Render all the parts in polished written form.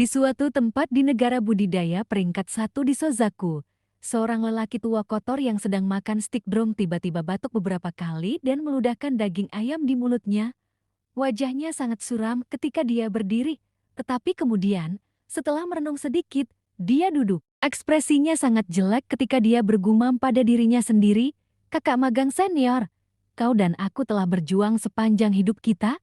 Di suatu tempat di negara budidaya peringkat 1 di Sozaku, seorang lelaki tua kotor yang sedang makan stik brong tiba-tiba batuk beberapa kali dan meludahkan daging ayam di mulutnya. Wajahnya sangat suram ketika dia berdiri, tetapi kemudian, setelah merenung sedikit, dia duduk. Ekspresinya sangat jelek ketika dia bergumam pada dirinya sendiri, "Kakak magang senior, kau dan aku telah berjuang sepanjang hidup kita.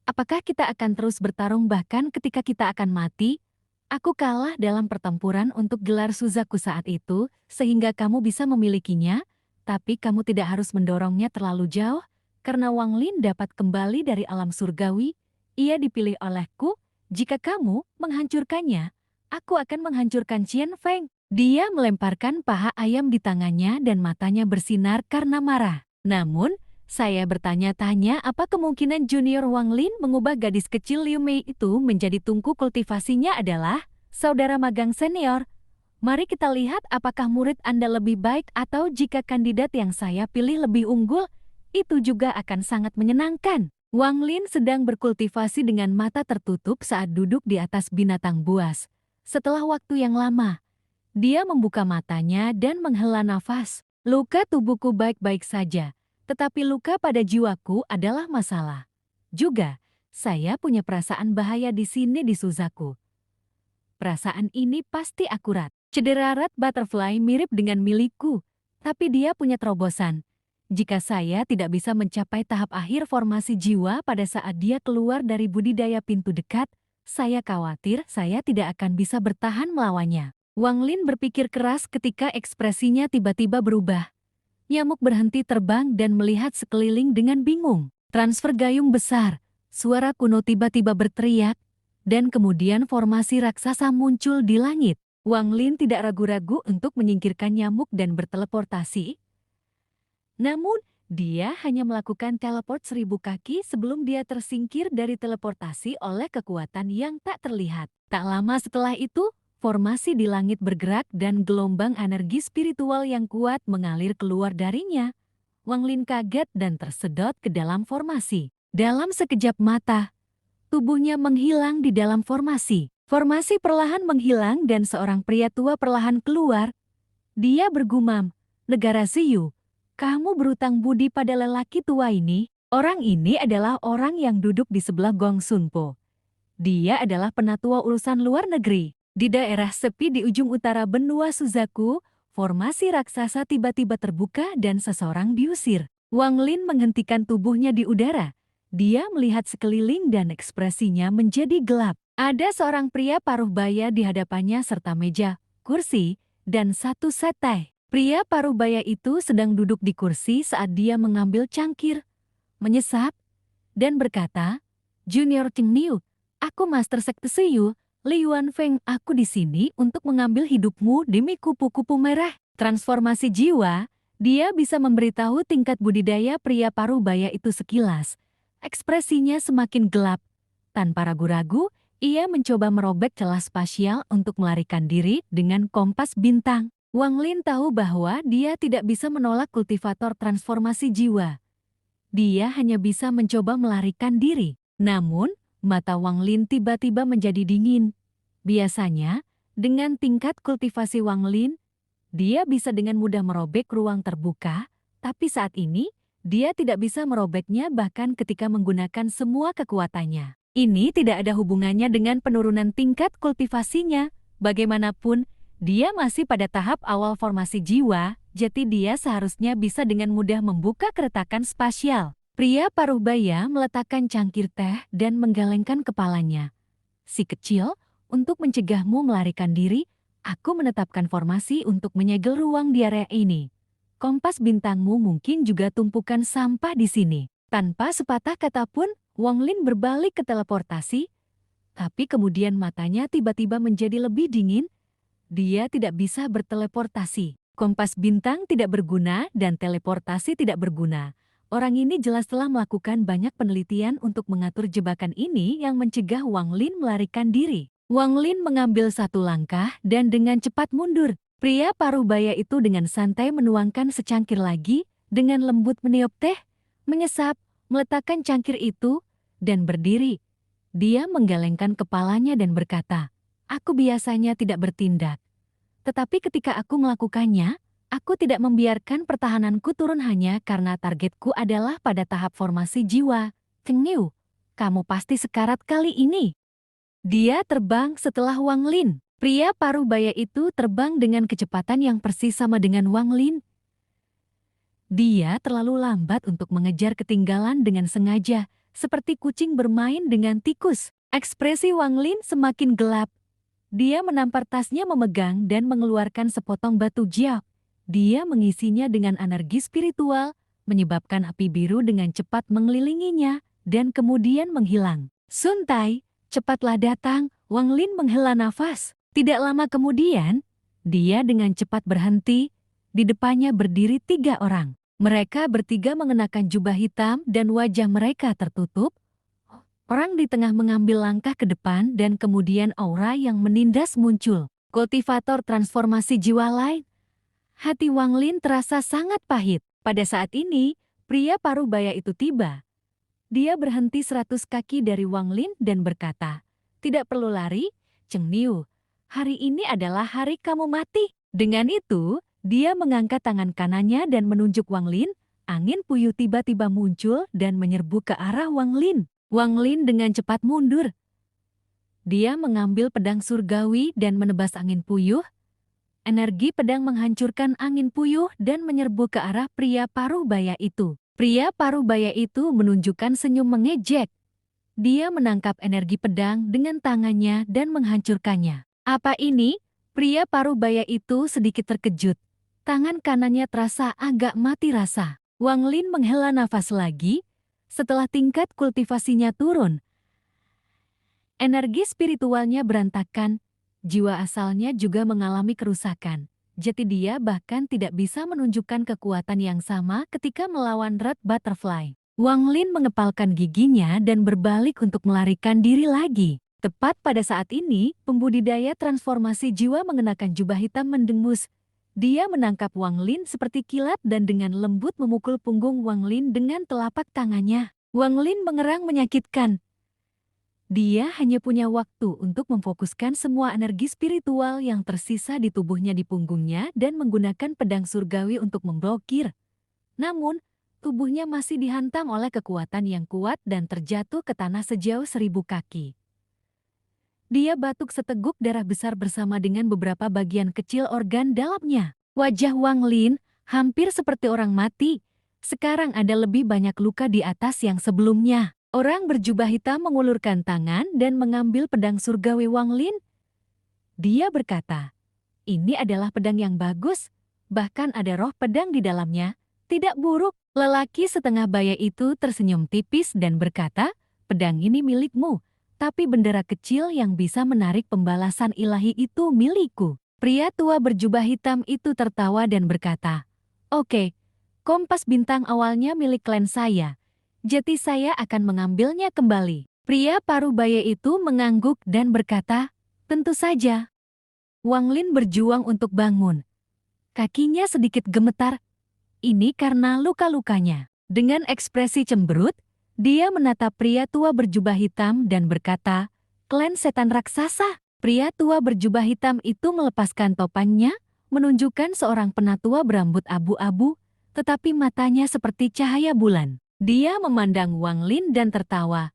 Apakah kita akan terus bertarung bahkan ketika kita akan mati? Aku kalah dalam pertempuran untuk gelar Suzaku saat itu, sehingga kamu bisa memilikinya, tapi kamu tidak harus mendorongnya terlalu jauh, karena Wang Lin dapat kembali dari alam surgawi. Ia dipilih olehku, jika kamu menghancurkannya, aku akan menghancurkan Qian Feng." Dia melemparkan paha ayam di tangannya dan matanya bersinar karena marah. Namun, saya bertanya-tanya apa kemungkinan junior Wang Lin mengubah gadis kecil Liu Mei itu menjadi tungku kultivasinya adalah saudara magang senior. Mari kita lihat apakah murid Anda lebih baik atau jika kandidat yang saya pilih lebih unggul, itu juga akan sangat menyenangkan. Wang Lin sedang berkultivasi dengan mata tertutup saat duduk di atas binatang buas. Setelah waktu yang lama, dia membuka matanya dan menghela nafas. Luka tubuhku baik-baik saja, tetapi luka pada jiwaku adalah masalah. Juga, saya punya perasaan bahaya di sini di Suzaku. Perasaan ini pasti akurat. Cedera rat butterfly mirip dengan milikku, tapi dia punya terobosan. Jika saya tidak bisa mencapai tahap akhir formasi jiwa pada saat dia keluar dari budidaya pintu dekat, saya khawatir saya tidak akan bisa bertahan melawannya. Wang Lin berpikir keras ketika ekspresinya tiba-tiba berubah. Nyamuk berhenti terbang dan melihat sekeliling dengan bingung. Transfer gayung besar, suara kuno tiba-tiba berteriak, dan kemudian formasi raksasa muncul di langit. Wang Lin tidak ragu-ragu untuk menyingkirkan nyamuk dan berteleportasi. Namun, dia hanya melakukan teleport 1000 kaki sebelum dia tersingkir dari teleportasi oleh kekuatan yang tak terlihat. Tak lama setelah itu, formasi di langit bergerak dan gelombang energi spiritual yang kuat mengalir keluar darinya. Wang Lin kaget dan tersedot ke dalam formasi. Dalam sekejap mata, tubuhnya menghilang di dalam formasi. Formasi perlahan menghilang dan seorang pria tua perlahan keluar. Dia bergumam, "Negara Ziyu, kamu berutang budi pada lelaki tua ini." Orang ini adalah orang yang duduk di sebelah Gong Sunpo. Dia adalah penatua urusan luar negeri. Di daerah sepi di ujung utara benua Suzaku, formasi raksasa tiba-tiba terbuka dan seseorang diusir. Wang Lin menghentikan tubuhnya di udara. Dia melihat sekeliling dan ekspresinya menjadi gelap. Ada seorang pria paruh baya di hadapannya serta meja, kursi, dan satu set teh. Pria paruh baya itu sedang duduk di kursi saat dia mengambil cangkir, menyesap, dan berkata, "Junior Cheng Niu, aku Master Sekte Siyu, Liuan Feng, aku di sini untuk mengambil hidupmu demi kupu-kupu merah." Transformasi jiwa, dia bisa memberitahu tingkat budidaya pria paruh baya itu sekilas. Ekspresinya semakin gelap. Tanpa ragu-ragu, ia mencoba merobek celah spasial untuk melarikan diri dengan kompas bintang. Wang Lin tahu bahwa dia tidak bisa menolak kultivator transformasi jiwa. Dia hanya bisa mencoba melarikan diri. Namun, mata Wang Lin tiba-tiba menjadi dingin. Biasanya, dengan tingkat kultivasi Wang Lin, dia bisa dengan mudah merobek ruang terbuka, tapi saat ini, dia tidak bisa merobeknya bahkan ketika menggunakan semua kekuatannya. Ini tidak ada hubungannya dengan penurunan tingkat kultivasinya. Bagaimanapun, dia masih pada tahap awal formasi jiwa, jadi dia seharusnya bisa dengan mudah membuka keretakan spasial. Pria paruh baya meletakkan cangkir teh dan menggelengkan kepalanya. "Si kecil, untuk mencegahmu melarikan diri, aku menetapkan formasi untuk menyegel ruang di area ini. Kompas bintangmu mungkin juga tumpukan sampah di sini." Tanpa sepatah kata pun, Wang Lin berbalik ke teleportasi, tapi kemudian matanya tiba-tiba menjadi lebih dingin. Dia tidak bisa berteleportasi. Kompas bintang tidak berguna dan teleportasi tidak berguna. Orang ini jelas telah melakukan banyak penelitian untuk mengatur jebakan ini yang mencegah Wang Lin melarikan diri. Wang Lin mengambil satu langkah dan dengan cepat mundur. Pria paruh baya itu dengan santai menuangkan secangkir lagi, dengan lembut meniup teh, menyesap, meletakkan cangkir itu, dan berdiri. Dia menggelengkan kepalanya dan berkata, "Aku biasanya tidak bertindak. Tetapi ketika aku melakukannya, aku tidak membiarkan pertahananku turun hanya karena targetku adalah pada tahap formasi jiwa. Cengniu, kamu pasti sekarat kali ini." Dia terbang setelah Wang Lin. Pria paruh baya itu terbang dengan kecepatan yang persis sama dengan Wang Lin. Dia terlalu lambat untuk mengejar ketinggalan dengan sengaja, seperti kucing bermain dengan tikus. Ekspresi Wang Lin semakin gelap. Dia menampar tasnya memegang dan mengeluarkan sepotong batu jiao. Dia mengisinya dengan energi spiritual, menyebabkan api biru dengan cepat mengelilinginya, dan kemudian menghilang. "Sun Tai, cepatlah datang," Wang Lin menghela nafas. Tidak lama kemudian, dia dengan cepat berhenti. Di depannya berdiri 3 orang. Mereka bertiga mengenakan jubah hitam dan wajah mereka tertutup. Orang di tengah mengambil langkah ke depan dan kemudian aura yang menindas muncul. Kultivator transformasi jiwa lain. Hati Wang Lin terasa sangat pahit. Pada saat ini, pria paruh baya itu tiba. Dia berhenti 100 kaki dari Wang Lin dan berkata, "Tidak perlu lari, Cengniu. Hari ini adalah hari kamu mati." Dengan itu, dia mengangkat tangan kanannya dan menunjuk Wang Lin. Angin puyuh tiba-tiba muncul dan menyerbu ke arah Wang Lin. Wang Lin dengan cepat mundur. Dia mengambil pedang surgawi dan menebas angin puyuh. Energi pedang menghancurkan angin puyuh dan menyerbu ke arah pria paruh baya itu. Pria paruh baya itu menunjukkan senyum mengejek. Dia menangkap energi pedang dengan tangannya dan menghancurkannya. "Apa ini?" Pria paruh baya itu sedikit terkejut. Tangan kanannya terasa agak mati rasa. Wang Lin menghela nafas lagi. Setelah tingkat kultivasinya turun, energi spiritualnya berantakan. Jiwa asalnya juga mengalami kerusakan. Jadi dia bahkan tidak bisa menunjukkan kekuatan yang sama ketika melawan Red Butterfly. Wang Lin mengepalkan giginya dan berbalik untuk melarikan diri lagi. Tepat pada saat ini, pembudidaya transformasi jiwa mengenakan jubah hitam mendengus. Dia menangkap Wang Lin seperti kilat dan dengan lembut memukul punggung Wang Lin dengan telapak tangannya. Wang Lin mengerang menyakitkan. Dia hanya punya waktu untuk memfokuskan semua energi spiritual yang tersisa di tubuhnya di punggungnya dan menggunakan pedang surgawi untuk memblokir. Namun, tubuhnya masih dihantam oleh kekuatan yang kuat dan terjatuh ke tanah sejauh 1000 kaki. Dia batuk seteguk darah besar bersama dengan beberapa bagian kecil organ dalamnya. Wajah Wang Lin hampir seperti orang mati. Sekarang ada lebih banyak luka di atas yang sebelumnya. Orang berjubah hitam mengulurkan tangan dan mengambil pedang surgawi Wang Lin. Dia berkata, "Ini adalah pedang yang bagus. Bahkan ada roh pedang di dalamnya. Tidak buruk." Lelaki setengah baya itu tersenyum tipis dan berkata, "Pedang ini milikmu. Tapi bendera kecil yang bisa menarik pembalasan ilahi itu milikku." Pria tua berjubah hitam itu tertawa dan berkata, "Oke, kompas bintang awalnya milik klan saya. Jadi saya akan mengambilnya kembali." Pria paruh baya itu mengangguk dan berkata, "Tentu saja." Wang Lin berjuang untuk bangun. Kakinya sedikit gemetar. Ini karena luka-lukanya. Dengan ekspresi cemberut, dia menatap pria tua berjubah hitam dan berkata, "Klan setan raksasa." Pria tua berjubah hitam itu melepaskan topengnya, menunjukkan seorang penatua berambut abu-abu, tetapi matanya seperti cahaya bulan. Dia memandang Wang Lin dan tertawa.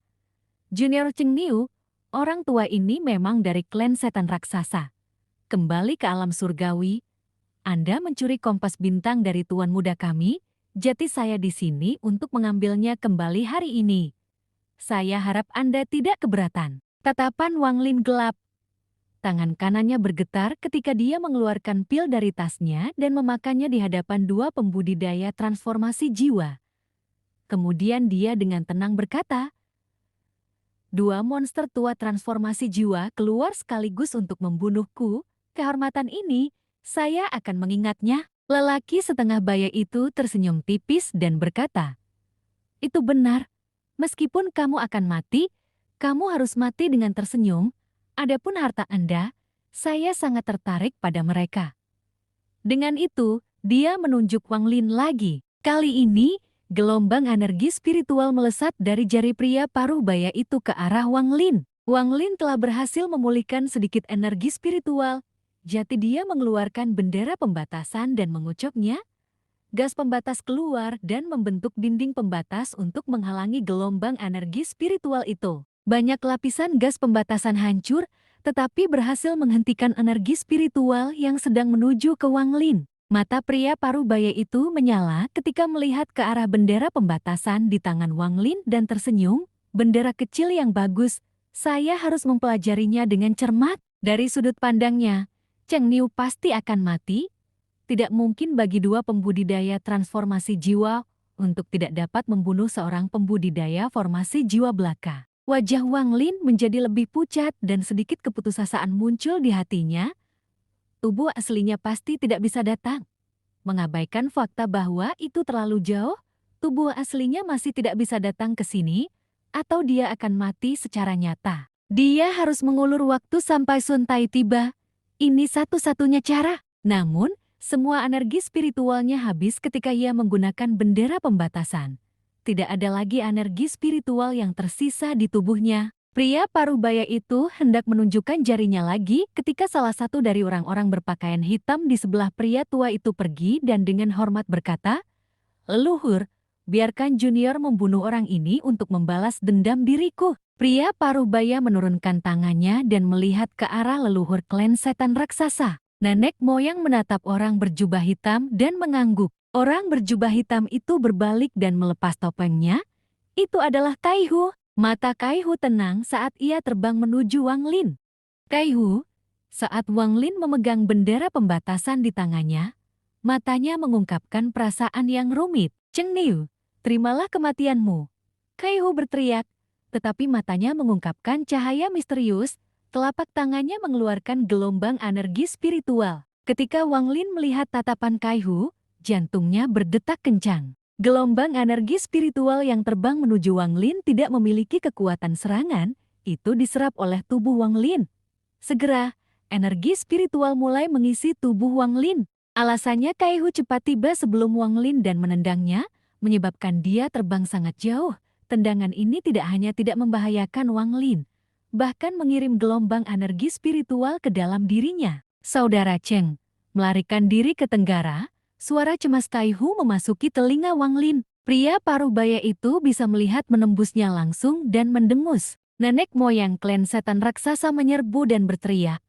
"Junior Cengniu, orang tua ini memang dari klan setan raksasa. Kembali ke alam surgawi. Anda mencuri kompas bintang dari tuan muda kami, jadi saya di sini untuk mengambilnya kembali hari ini. Saya harap Anda tidak keberatan." Tatapan Wang Lin gelap. Tangan kanannya bergetar ketika dia mengeluarkan pil dari tasnya dan memakannya di hadapan 2 pembudidaya transformasi jiwa. Kemudian dia dengan tenang berkata, "2 monster tua transformasi jiwa keluar sekaligus untuk membunuhku. Kehormatan ini, saya akan mengingatnya." Lelaki setengah baya itu tersenyum tipis dan berkata, "Itu benar. Meskipun kamu akan mati, kamu harus mati dengan tersenyum. Adapun harta Anda, saya sangat tertarik pada mereka." Dengan itu, dia menunjuk Wang Lin lagi. Kali ini, Gelombang energi spiritual melesat dari jari pria paruh baya itu ke arah Wang Lin. Wang Lin telah berhasil memulihkan sedikit energi spiritual. Jadi dia mengeluarkan bendera pembatasan dan mengucapnya. Gas pembatas keluar dan membentuk dinding pembatas untuk menghalangi gelombang energi spiritual itu. Banyak lapisan gas pembatasan hancur, tetapi berhasil menghentikan energi spiritual yang sedang menuju ke Wang Lin. Mata pria paruh baya itu menyala ketika melihat ke arah bendera pembatasan di tangan Wang Lin dan tersenyum. Bendera kecil yang bagus, saya harus mempelajarinya dengan cermat. Dari sudut pandangnya, Cheng Niu pasti akan mati. Tidak mungkin bagi dua pembudidaya transformasi jiwa untuk tidak dapat membunuh seorang pembudidaya formasi jiwa belaka. Wajah Wang Lin menjadi lebih pucat dan sedikit keputusasaan muncul di hatinya. Tubuh aslinya pasti tidak bisa datang. Mengabaikan fakta bahwa itu terlalu jauh, tubuh aslinya masih tidak bisa datang ke sini, atau dia akan mati secara nyata. Dia harus mengulur waktu sampai Sun Tai tiba. Ini satu-satunya cara. Namun, semua energi spiritualnya habis ketika ia menggunakan bendera pembatasan. Tidak ada lagi energi spiritual yang tersisa di tubuhnya. Pria paruh baya itu hendak menunjukkan jarinya lagi ketika salah satu dari orang-orang berpakaian hitam di sebelah pria tua itu pergi dan dengan hormat berkata, "Leluhur, biarkan junior membunuh orang ini untuk membalas dendam diriku." Pria paruh baya menurunkan tangannya dan melihat ke arah leluhur klan setan raksasa. Nenek moyang menatap orang berjubah hitam dan mengangguk. Orang berjubah hitam itu berbalik dan melepas topengnya. Itu adalah Kaihu. Mata Kaihu tenang saat ia terbang menuju Wang Lin. Kaihu, saat Wang Lin memegang bendera pembatasan di tangannya, matanya mengungkapkan perasaan yang rumit. Cheng Niu, terimalah kematianmu. Kaihu berteriak, tetapi matanya mengungkapkan cahaya misterius. Telapak tangannya mengeluarkan gelombang energi spiritual. Ketika Wang Lin melihat tatapan Kaihu, jantungnya berdetak kencang. Gelombang energi spiritual yang terbang menuju Wang Lin tidak memiliki kekuatan serangan, itu diserap oleh tubuh Wang Lin. Segera, energi spiritual mulai mengisi tubuh Wang Lin. Alasannya Kaihu cepat tiba sebelum Wang Lin dan menendangnya, menyebabkan dia terbang sangat jauh. Tendangan ini tidak hanya tidak membahayakan Wang Lin, bahkan mengirim gelombang energi spiritual ke dalam dirinya. Saudara Cheng, melarikan diri ke tenggara. Suara cemas Kaihu memasuki telinga Wang Lin. Pria paruh baya itu bisa melihat menembusnya langsung dan mendengus. Nenek moyang klan setan raksasa menyerbu dan berteriak.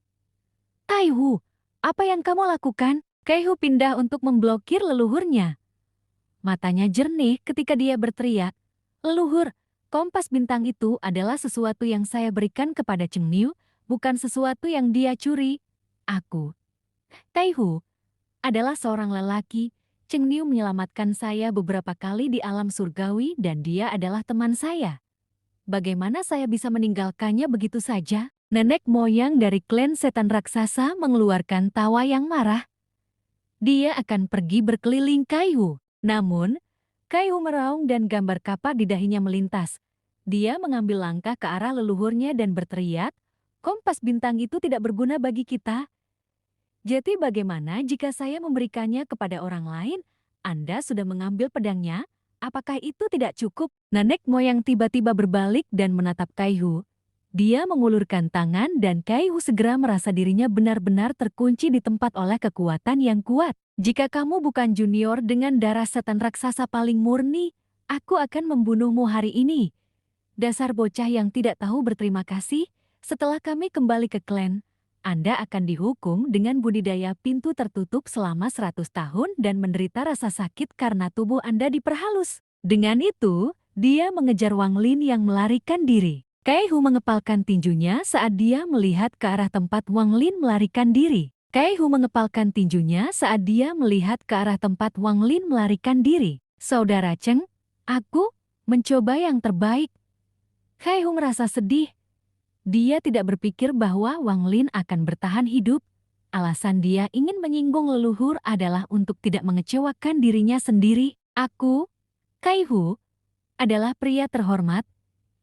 Kaihu, apa yang kamu lakukan? Kaihu pindah untuk memblokir leluhurnya. Matanya jernih ketika dia berteriak. Leluhur, kompas bintang itu adalah sesuatu yang saya berikan kepada Cheng Niu, bukan sesuatu yang dia curi. Aku, Kaihu, adalah seorang lelaki. Cheng Niu menyelamatkan saya beberapa kali di alam surgawi dan dia adalah teman saya. Bagaimana saya bisa meninggalkannya begitu saja? Nenek moyang dari klan setan raksasa mengeluarkan tawa yang marah. Dia akan pergi berkeliling Kaihu. Namun, Kaihu meraung dan gambar kapak di dahinya melintas. Dia mengambil langkah ke arah leluhurnya dan berteriak, kompas bintang itu tidak berguna bagi kita. Jadi bagaimana jika saya memberikannya kepada orang lain? Anda sudah mengambil pedangnya, apakah itu tidak cukup? Nenek moyang tiba-tiba berbalik dan menatap Kaihu. Dia mengulurkan tangan dan Kaihu segera merasa dirinya benar-benar terkunci di tempat oleh kekuatan yang kuat. Jika kamu bukan junior dengan darah setan raksasa paling murni, aku akan membunuhmu hari ini. Dasar bocah yang tidak tahu berterima kasih, setelah kami kembali ke klan, Anda akan dihukum dengan budidaya pintu tertutup selama 100 tahun dan menderita rasa sakit karena tubuh Anda diperhalus. Dengan itu, dia mengejar Wang Lin yang melarikan diri. Kaihu mengepalkan tinjunya saat dia melihat ke arah tempat Wang Lin melarikan diri. Kaihu mengepalkan tinjunya saat dia melihat ke arah tempat Wang Lin melarikan diri. Saudara Cheng, aku mencoba yang terbaik. Kaihu merasa sedih. Dia tidak berpikir bahwa Wang Lin akan bertahan hidup. Alasan dia ingin menyinggung leluhur adalah untuk tidak mengecewakan dirinya sendiri. Aku, Kaihu, adalah pria terhormat.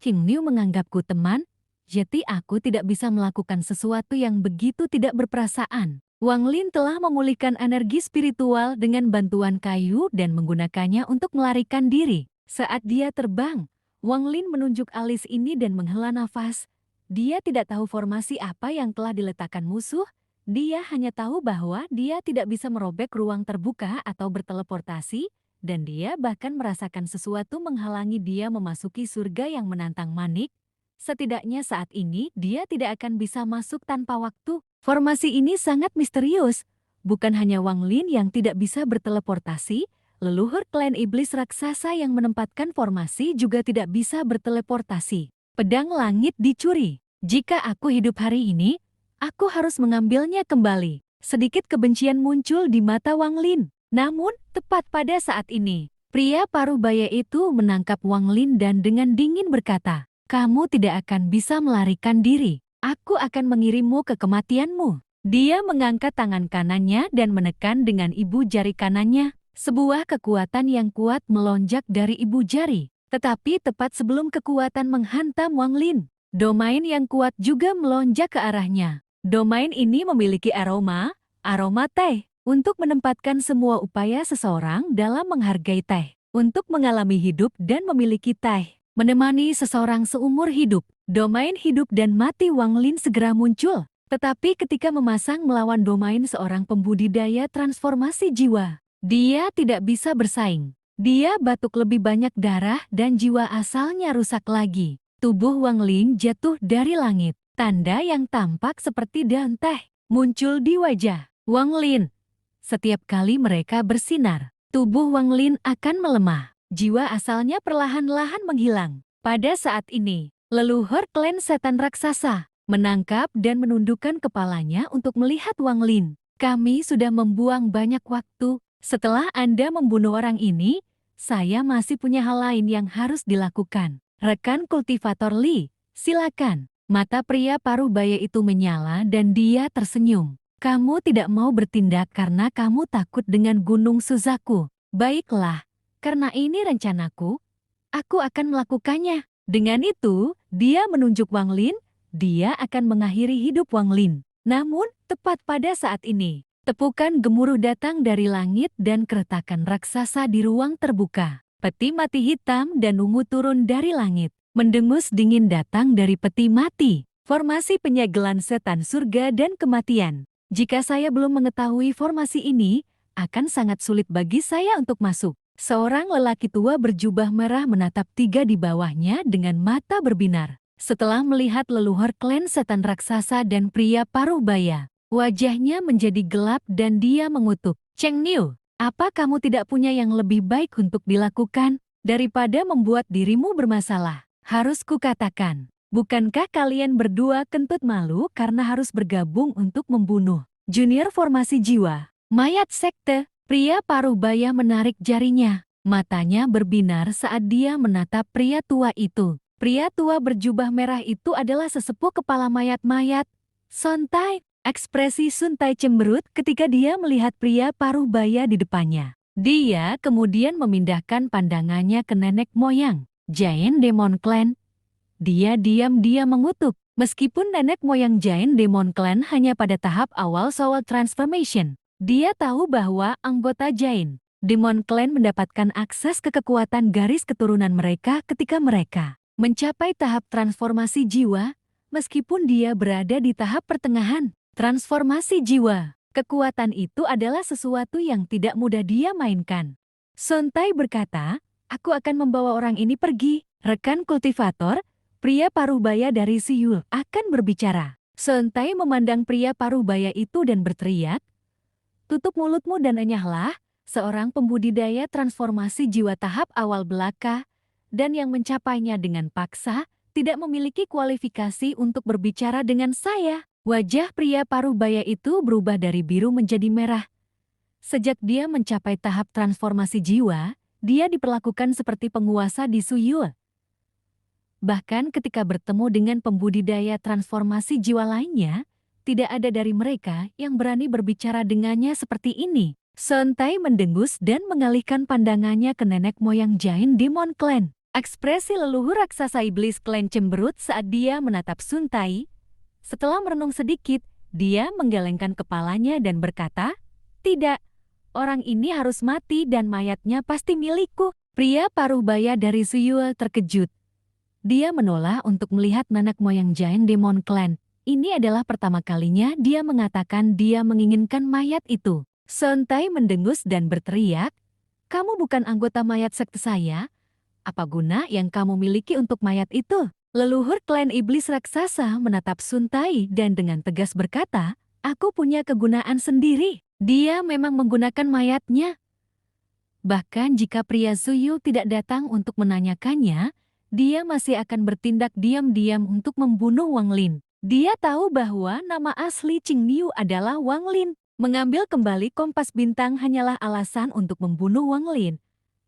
Cheng Niu menganggapku teman, jadi aku tidak bisa melakukan sesuatu yang begitu tidak berperasaan. Wang Lin telah memulihkan energi spiritual dengan bantuan kayu dan menggunakannya untuk melarikan diri. Saat dia terbang, Wang Lin menunjuk alis ini dan menghela nafas. Dia tidak tahu formasi apa yang telah diletakkan musuh. Dia hanya tahu bahwa dia tidak bisa merobek ruang terbuka atau berteleportasi, dan dia bahkan merasakan sesuatu menghalangi dia memasuki surga yang menantang Manik. Setidaknya saat ini dia tidak akan bisa masuk tanpa waktu. Formasi ini sangat misterius. Bukan hanya Wang Lin yang tidak bisa berteleportasi, leluhur klan iblis raksasa yang menempatkan formasi juga tidak bisa berteleportasi. Pedang langit dicuri. Jika aku hidup hari ini, aku harus mengambilnya kembali. Sedikit kebencian muncul di mata Wang Lin. Namun, tepat pada saat ini, pria paruh baya itu menangkap Wang Lin dan dengan dingin berkata, "Kamu tidak akan bisa melarikan diri. Aku akan mengirimmu ke kematianmu." Dia mengangkat tangan kanannya dan menekan dengan ibu jari kanannya. Sebuah kekuatan yang kuat melonjak dari ibu jari. Tetapi tepat sebelum kekuatan menghantam Wang Lin, domain yang kuat juga melonjak ke arahnya. Domain ini memiliki aroma teh, untuk menempatkan semua upaya seseorang dalam menghargai teh, untuk mengalami hidup dan memiliki teh, menemani seseorang seumur hidup. Domain hidup dan mati Wang Lin segera muncul. Tetapi ketika memasang melawan domain seorang pembudidaya transformasi jiwa, dia tidak bisa bersaing. Dia batuk lebih banyak darah dan jiwa asalnya rusak lagi. Tubuh Wang Lin jatuh dari langit. Tanda yang tampak seperti daun teh muncul di wajah Wang Lin. Setiap kali mereka bersinar, tubuh Wang Lin akan melemah. Jiwa asalnya perlahan-lahan menghilang. Pada saat ini, leluhur klan setan raksasa menangkap dan menundukkan kepalanya untuk melihat Wang Lin. "Kami sudah membuang banyak waktu. Setelah Anda membunuh orang ini, saya masih punya hal lain yang harus dilakukan. Rekan kultivator Li, silakan." Mata pria paruh baya itu menyala dan dia tersenyum. "Kamu tidak mau bertindak karena kamu takut dengan Gunung Suzaku. Baiklah, karena ini rencanaku, aku akan melakukannya." Dengan itu, dia menunjuk Wang Lin. Dia akan mengakhiri hidup Wang Lin. Namun, tepat pada saat ini, tepukan gemuruh datang dari langit dan keretakan raksasa di ruang terbuka. Peti mati hitam dan ungu turun dari langit. Mendengus dingin datang dari peti mati. Formasi penyegelan setan surga dan kematian. Jika saya belum mengetahui formasi ini, akan sangat sulit bagi saya untuk masuk. Seorang lelaki tua berjubah merah menatap tiga di bawahnya dengan mata berbinar. Setelah melihat leluhur klan setan raksasa dan pria paruh baya, wajahnya menjadi gelap dan dia mengutuk. "Cheng Niu, apa kamu tidak punya yang lebih baik untuk dilakukan daripada membuat dirimu bermasalah? Harus kukatakan, bukankah kalian berdua kentut malu karena harus bergabung untuk membunuh junior formasi jiwa mayat sekte?" Pria paruh baya menarik jarinya. Matanya berbinar saat dia menatap pria tua itu. Pria tua berjubah merah itu adalah sesepuh kepala mayat-mayat. Sun Tai. Ekspresi Sun Tai cemberut ketika dia melihat pria paruh baya di depannya. Dia kemudian memindahkan pandangannya ke nenek moyang, Giant Demon Clan. Dia diam-diam mengutuk. Meskipun nenek moyang Giant Demon Clan hanya pada tahap awal Soul Transformation, dia tahu bahwa anggota Giant Demon Clan mendapatkan akses ke kekuatan garis keturunan mereka ketika mereka mencapai tahap transformasi jiwa. Meskipun dia berada di tahap pertengahan transformasi jiwa, kekuatan itu adalah sesuatu yang tidak mudah dia mainkan. Sun Tai berkata, "Aku akan membawa orang ini pergi." Rekan kultivator, pria paruh baya dari Seoul, akan berbicara. Sun Tai memandang pria paruh baya itu dan berteriak, "Tutup mulutmu dan enyahlah, seorang pembudidaya transformasi jiwa tahap awal belaka, dan yang mencapainya dengan paksa, tidak memiliki kualifikasi untuk berbicara dengan saya." Wajah pria paruh baya itu berubah dari biru menjadi merah. Sejak dia mencapai tahap transformasi jiwa, dia diperlakukan seperti penguasa di Suyue. Bahkan ketika bertemu dengan pembudidaya transformasi jiwa lainnya, tidak ada dari mereka yang berani berbicara dengannya seperti ini. Sun Tai mendengus dan mengalihkan pandangannya ke nenek moyang Giant Demon Clan. Ekspresi leluhur raksasa iblis klan cemberut saat dia menatap Sun Tai. Setelah merenung sedikit, Dia menggelengkan kepalanya dan berkata, "Tidak, orang ini harus mati dan mayatnya pasti milikku." Pria paruh baya dari Ziyue terkejut. Dia menoleh untuk melihat nenek moyang Giant Demon Clan. Ini adalah pertama kalinya dia mengatakan dia menginginkan mayat itu. Sontai mendengus dan berteriak, "Kamu bukan anggota mayat sekte saya? Apa guna yang kamu miliki untuk mayat itu?" Leluhur klan iblis raksasa menatap Suntai dan dengan tegas berkata, "Aku punya kegunaan sendiri." Dia memang menggunakan mayatnya. Bahkan jika pria Zuyu tidak datang untuk menanyakannya, dia masih akan bertindak diam-diam untuk membunuh Wang Lin. Dia tahu bahwa nama asli Qing Niu adalah Wang Lin. Mengambil kembali kompas bintang hanyalah alasan untuk membunuh Wang Lin.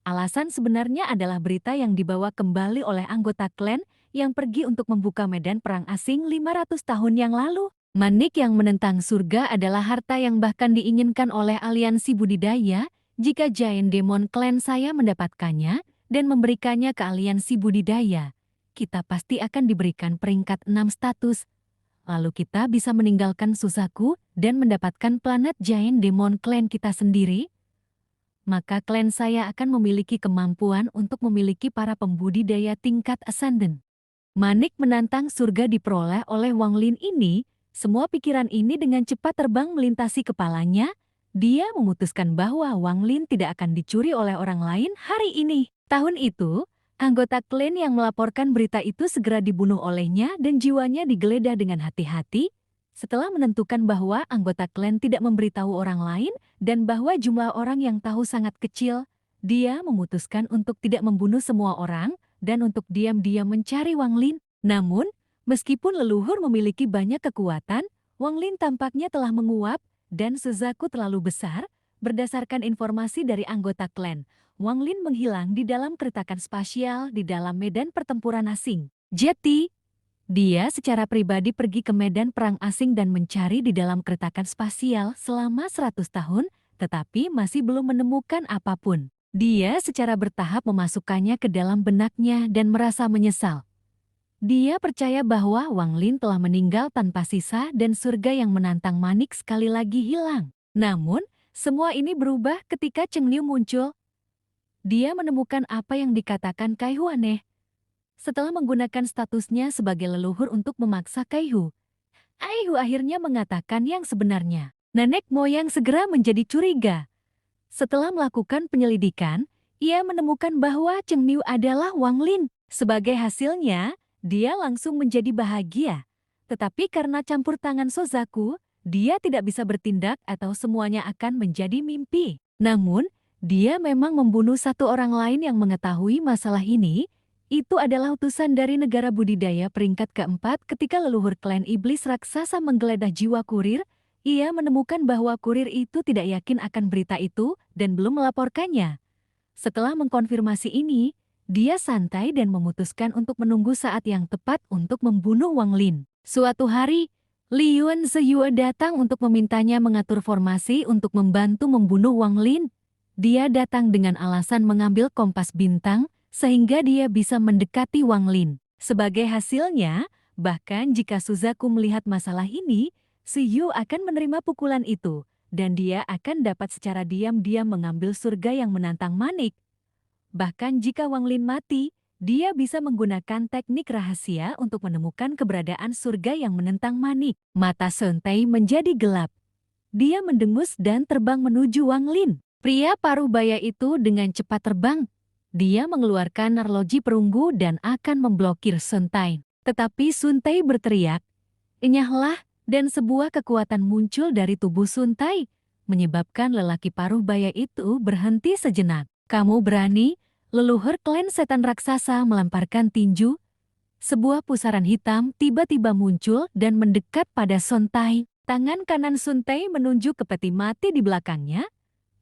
Alasan sebenarnya adalah berita yang dibawa kembali oleh anggota klan yang pergi untuk membuka medan perang asing 500 tahun yang lalu. Manik yang menentang surga adalah harta yang bahkan diinginkan oleh aliansi budidaya. Jika Giant Demon Clan saya mendapatkannya dan memberikannya ke aliansi budidaya, kita pasti akan diberikan peringkat 6 status. Lalu kita bisa meninggalkan Suzaku dan mendapatkan planet Giant Demon Clan kita sendiri. Maka klan saya akan memiliki kemampuan untuk memiliki para pembudidaya tingkat ascendant. Manik menantang surga diperoleh oleh Wang Lin ini. Semua pikiran ini dengan cepat terbang melintasi kepalanya. Dia memutuskan bahwa Wang Lin tidak akan dicuri oleh orang lain hari ini. Tahun itu, anggota klan yang melaporkan berita itu segera dibunuh olehnya dan jiwanya digeledah dengan hati-hati. Setelah menentukan bahwa anggota klan tidak memberitahu orang lain dan bahwa jumlah orang yang tahu sangat kecil, dia memutuskan untuk tidak membunuh semua orang dan untuk diam-diam mencari Wang Lin. Namun, meskipun leluhur memiliki banyak kekuatan, Wang Lin tampaknya telah menguap dan Suzaku terlalu besar. Berdasarkan informasi dari anggota klan, Wang Lin menghilang di dalam keretakan spasial di dalam medan pertempuran asing. Jeti, dia secara pribadi pergi ke medan perang asing dan mencari di dalam keretakan spasial selama 100 tahun, tetapi masih belum menemukan apapun. Dia secara bertahap memasukkannya ke dalam benaknya dan merasa menyesal. Dia percaya bahwa Wang Lin telah meninggal tanpa sisa dan surga yang menantang Manik sekali lagi hilang. Namun, semua ini berubah ketika Cheng Liu muncul. Dia menemukan apa yang dikatakan Kaihu aneh. Setelah menggunakan statusnya sebagai leluhur untuk memaksa Kaihu, Kaihu akhirnya mengatakan yang sebenarnya. Nenek moyang segera menjadi curiga. Setelah melakukan penyelidikan, ia menemukan bahwa Cheng Liu adalah Wang Lin. Sebagai hasilnya, dia langsung menjadi bahagia. Tetapi karena campur tangan Sozaku, dia tidak bisa bertindak atau semuanya akan menjadi mimpi. Namun, dia memang membunuh satu orang lain yang mengetahui masalah ini. Itu adalah utusan dari negara budidaya peringkat keempat ketika leluhur klan iblis raksasa menggeledah jiwa kurir. Ia menemukan bahwa kurir itu tidak yakin akan berita itu dan belum melaporkannya. Setelah mengkonfirmasi ini, dia santai dan memutuskan untuk menunggu saat yang tepat untuk membunuh Wang Lin. Suatu hari, Liuan Ziyue datang untuk memintanya mengatur formasi untuk membantu membunuh Wang Lin. Dia datang dengan alasan mengambil kompas bintang sehingga dia bisa mendekati Wang Lin. Sebagai hasilnya, bahkan jika Suzaku melihat masalah ini, Ziyue akan menerima pukulan itu dan dia akan dapat secara diam-diam mengambil surga yang menantang Manik. Bahkan jika Wang Lin mati, dia bisa menggunakan teknik rahasia untuk menemukan keberadaan surga yang menentang Manik. Mata Sontai menjadi gelap. Dia mendengus dan terbang menuju Wang Lin. Pria paruh baya itu dengan cepat terbang. Dia mengeluarkan arloji perunggu dan akan memblokir Sontai. Tetapi Suntai berteriak, "Enyahlah!" dan sebuah kekuatan muncul dari tubuh Suntai, menyebabkan lelaki paruh baya itu berhenti sejenak. "Kamu berani?" Leluhur klan setan raksasa melemparkan tinju. Sebuah pusaran hitam tiba-tiba muncul dan mendekat pada Sontai. Tangan kanan Suntai menunjuk ke peti mati di belakangnya.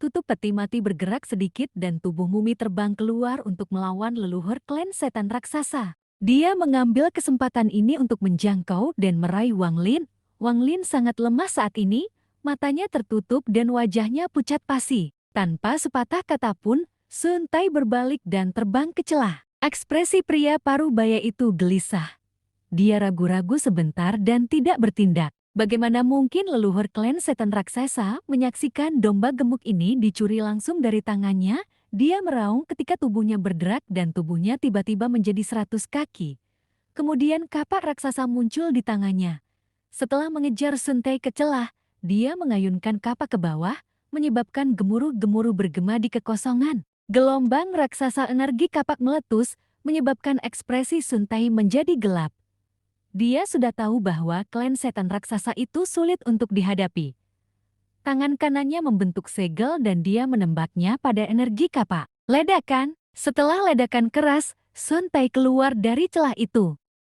Tutup peti mati bergerak sedikit dan tubuh mumi terbang keluar untuk melawan leluhur klan setan raksasa. Dia mengambil kesempatan ini untuk menjangkau dan meraih Wang Lin. Wang Lin sangat lemah saat ini, matanya tertutup dan wajahnya pucat pasi. Tanpa sepatah kata pun, Suntai berbalik dan terbang ke celah. Ekspresi pria paruh baya itu gelisah. Dia ragu-ragu sebentar dan tidak bertindak. Bagaimana mungkin leluhur klan setan raksasa menyaksikan domba gemuk ini dicuri langsung dari tangannya? Dia meraung ketika tubuhnya bergerak dan tubuhnya tiba-tiba menjadi 100 kaki. Kemudian kapak raksasa muncul di tangannya. Setelah mengejar Sun Tai ke celah, dia mengayunkan kapak ke bawah, menyebabkan gemuruh-gemuruh bergema di kekosongan. Gelombang raksasa energi kapak meletus, menyebabkan ekspresi Sun Tai menjadi gelap. Dia sudah tahu bahwa klan setan raksasa itu sulit untuk dihadapi. Tangan kanannya membentuk segel dan dia menembaknya pada energi kapak. Ledakan! Setelah ledakan keras, Sun Tai keluar dari celah itu.